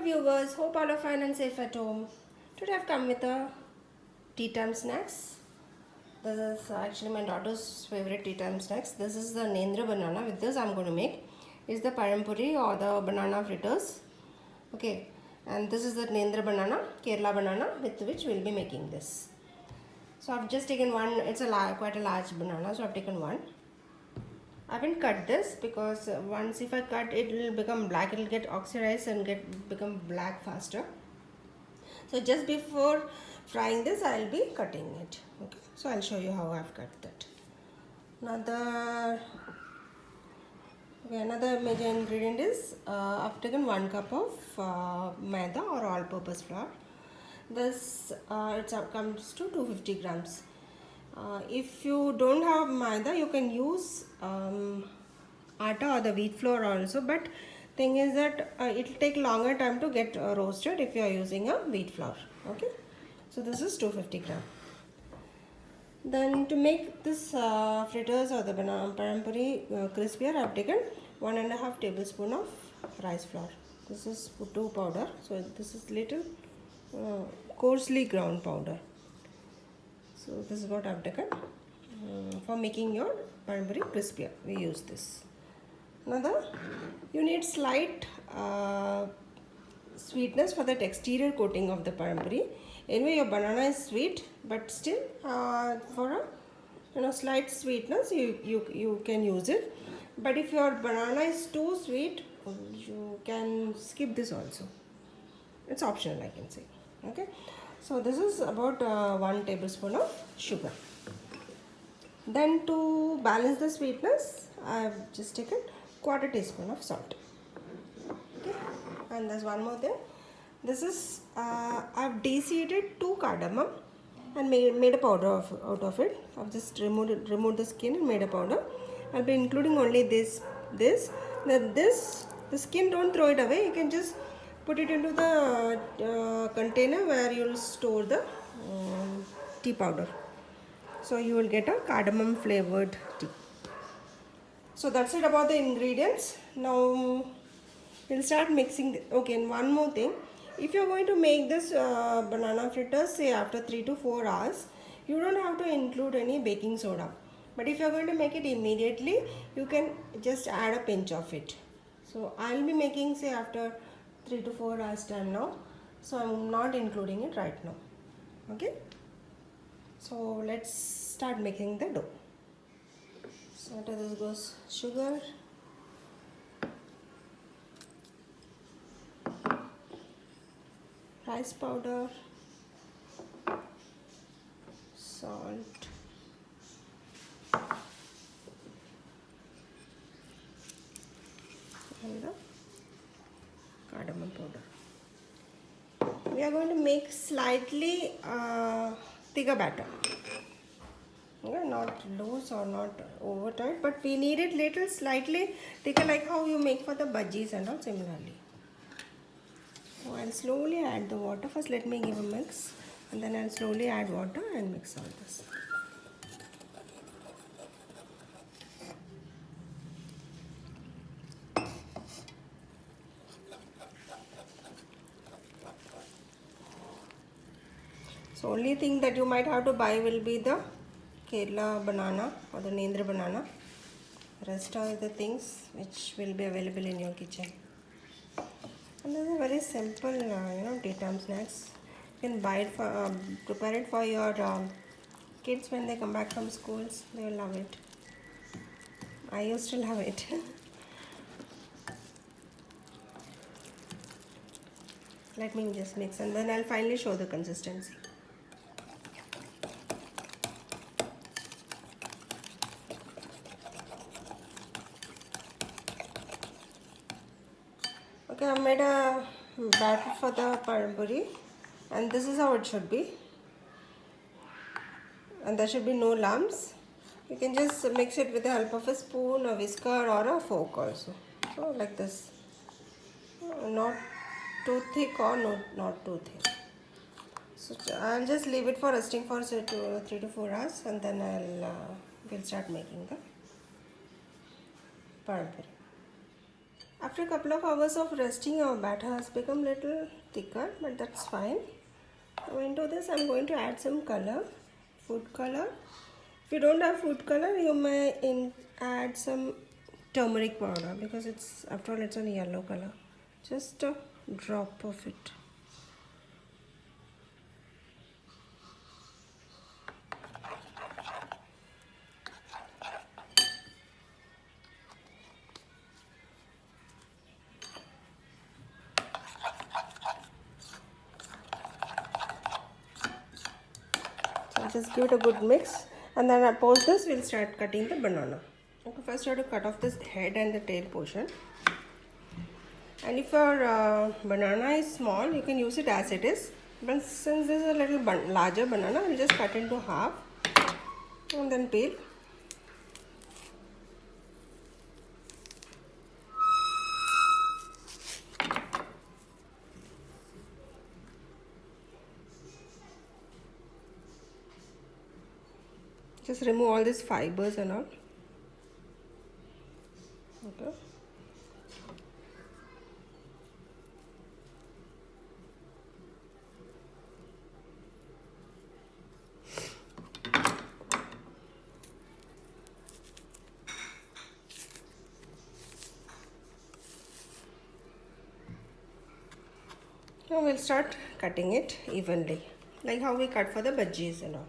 viewers, hope all are fine and safe at home. Today I've come with a tea time snacks. This is actually my daughter's favorite tea time snacks. This is the Nendra banana. With this I'm going to make is the parampuri or the banana fritters. Okay, and this is the Nendra banana, Kerala banana, with which we'll be making this. So I've just taken one. It's quite a large banana, so I've taken one. I haven't cut this because once if I cut it will become black, it will get oxidized and become black faster. So just before frying this I will be cutting it. Okay, so I'll show you how I've cut that. Another major ingredient is I've taken 1 cup of maida or all-purpose flour. This it comes to 250 grams. If you don't have maida, you can use atta or the wheat flour also, but thing is that it will take longer time to get roasted if you are using a wheat flour. Okay, so this is 250 gram. Then to make this fritters or the banana parampuri crispier, I have taken 1.5 tablespoon of rice flour. This is puttu powder, so this is little coarsely ground powder. So this is what I have taken for making your parampuri crispier. We use this. Another, you need slight sweetness for that exterior coating of the parampuri. Anyway, your banana is sweet, but still for a slight sweetness you can use it. But if your banana is too sweet, you can skip this also. It's optional, I can say. Okay, so this is about 1 tablespoon of sugar. Then to balance the sweetness, I have just taken 1/4 teaspoon of salt. Okay, and there's one more thing. This is I've deseeded 2 cardamom and made a powder out of it. I've just removed the skin and made a powder. I'll be including only this. The skin, don't throw it away. You can just put it into the container where you'll store the tea powder. So you will get a cardamom flavored tea. So that's it about the ingredients. Now we'll start mixing. Okay, and one more thing. If you're going to make this banana fritters, say after 3 to 4 hours, you don't have to include any baking soda. But if you're going to make it immediately, you can just add a pinch of it. So I'll be making say after 3 to 4 hours time now. So I'm not including it right now. Okay. So let's start making the dough. So after this goes sugar, rice powder, salt, and the cardamom powder. We are going to make slightly thicker batter. Okay, not loose or not over tight, but we need it little slightly thicker, like how you make for the bhajis and all similarly. So I'll slowly add the water. First let me give a mix and then I'll slowly add water and mix all this. So only thing that you might have to buy will be the Kerala banana or the Nendra banana. Rest are the things which will be available in your kitchen. And this is a very simple, tea time snacks. You can buy it for, prepare it for your kids when they come back from schools. They will love it. I used to love it. Let me just mix and then I'll finally show the consistency. Okay, I made a batter for the parampuri and this is how it should be, and there should be no lumps. You can just mix it with the help of a spoon, a whisker or a fork also. So like this, not too thick or not too thin. So I'll just leave it for resting for say 3 to 4 hours and then we'll start making the parampuri. After a couple of hours of resting, our batter has become little thicker, but that's fine. Now into this I'm going to add some color, food color. If you don't have food color, you may add some turmeric powder, because it's, after all, it's a yellow color. Just a drop of it. So just give it a good mix, and then post this we'll start cutting the banana. Okay, first you have to cut off this head and the tail portion. And if your banana is small, you can use it as it is. But since this is a little larger banana, I'll just cut into half and then peel. Just remove all these fibers and all. Okay. Now we'll start cutting it evenly, like how we cut for the bhajis and all.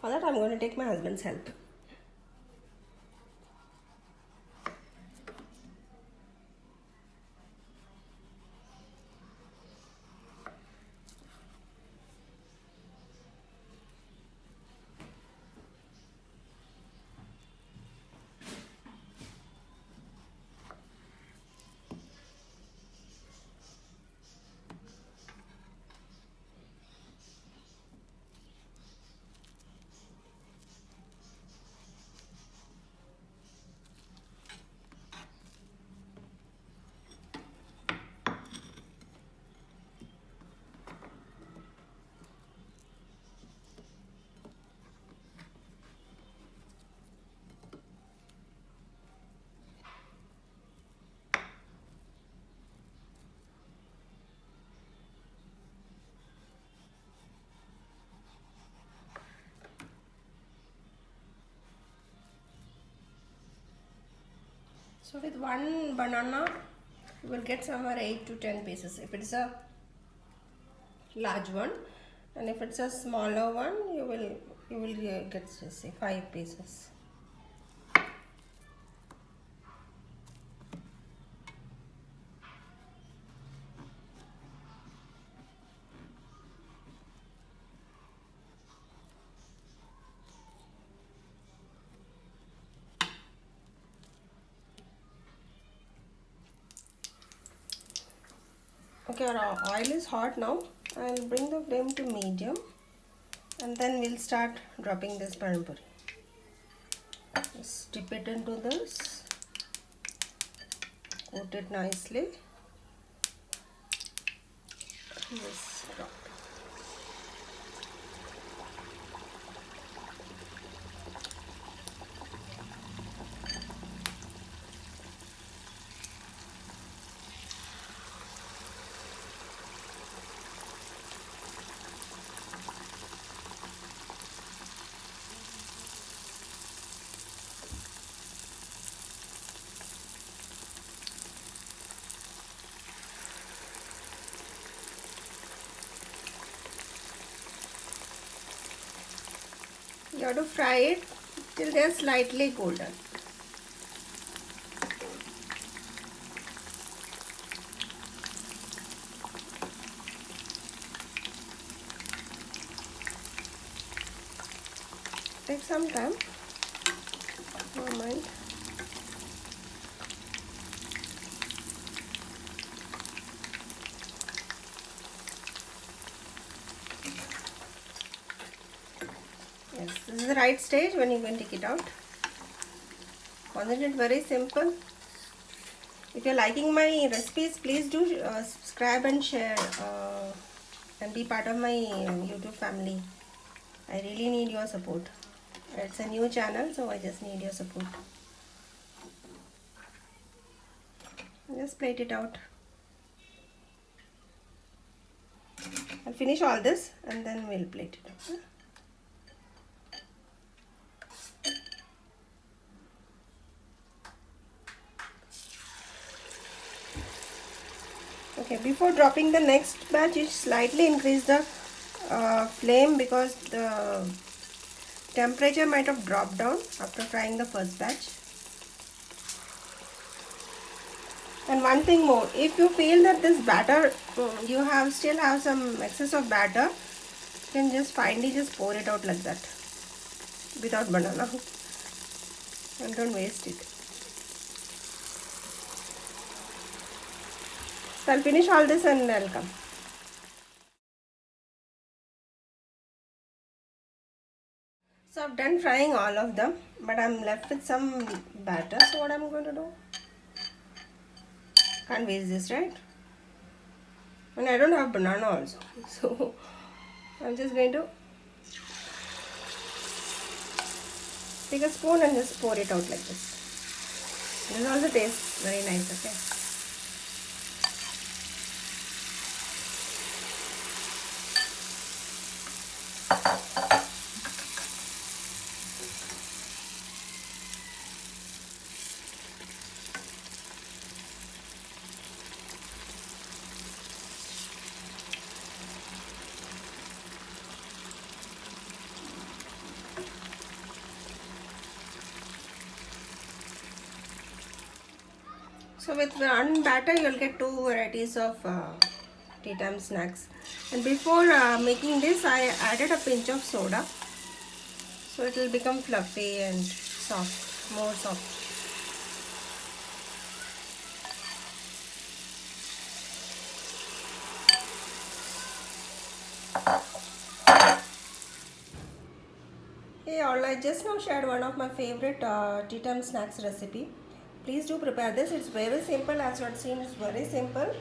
For that I'm going to take my husband's help. So with one banana, you will get somewhere 8 to 10 pieces if it's a large one, and if it's a smaller one, you will get, say, 5 pieces. Okay, our oil is hot now. I'll bring the flame to medium, and then we'll start dropping this paran puri. Just dip it into this, coat it nicely. Just drop. You have to fry it till they are slightly golden. Take some time. Don't mind. Yes, this is the right stage when you can take it out. Wasn't it very simple? If you're liking my recipes, please do subscribe and share and be part of my YouTube family. I really need your support. It's a new channel, so I just need your support. Just plate it out. I'll finish all this and then we'll plate it out. Okay, before dropping the next batch, you slightly increase the flame because the temperature might have dropped down after frying the first batch. And one thing more, if you feel that this batter, you still have some excess of batter, you can just finally just pour it out like that without banana and don't waste it. So I'll finish all this and I'll come. So I've done frying all of them, but I'm left with some batter. So what I'm going to do? Can't waste this, right? And I don't have banana also. So I'm just going to take a spoon and just pour it out like this. This also tastes very nice, okay? So with one batter you'll get two varieties of tea time snacks. And before making this I added a pinch of soda. So it will become fluffy and soft, more soft. Hey all, I just now shared one of my favorite tea time snacks recipe. Please do prepare this. It's very simple, as you have seen. It's very simple.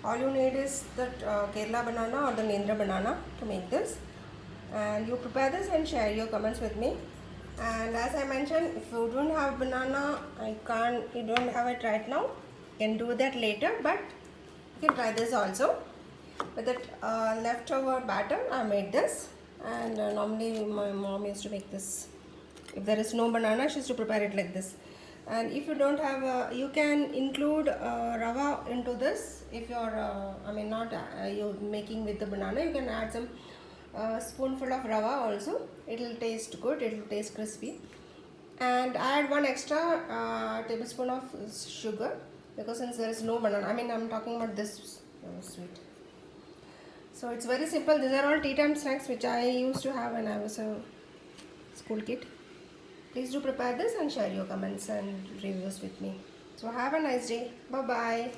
All you need is the Kerala banana or the Nendra banana to make this. And you prepare this and share your comments with me. And as I mentioned, if you don't have banana, you don't have it right now, you can do that later, but you can try this also. With that leftover batter, I made this. And normally my mom used to make this. If there is no banana, she used to prepare it like this. And if you don't have, you can include rava into this. If you're, not you're making with the banana, you can add some spoonful of rava also. It will taste good, it will taste crispy. And add one extra tablespoon of sugar, because since there is no banana, I'm talking about this sweet. So it's very simple. These are all tea time snacks which I used to have when I was a school kid. Please do prepare this and share your comments and reviews with me. So have a nice day. Bye bye.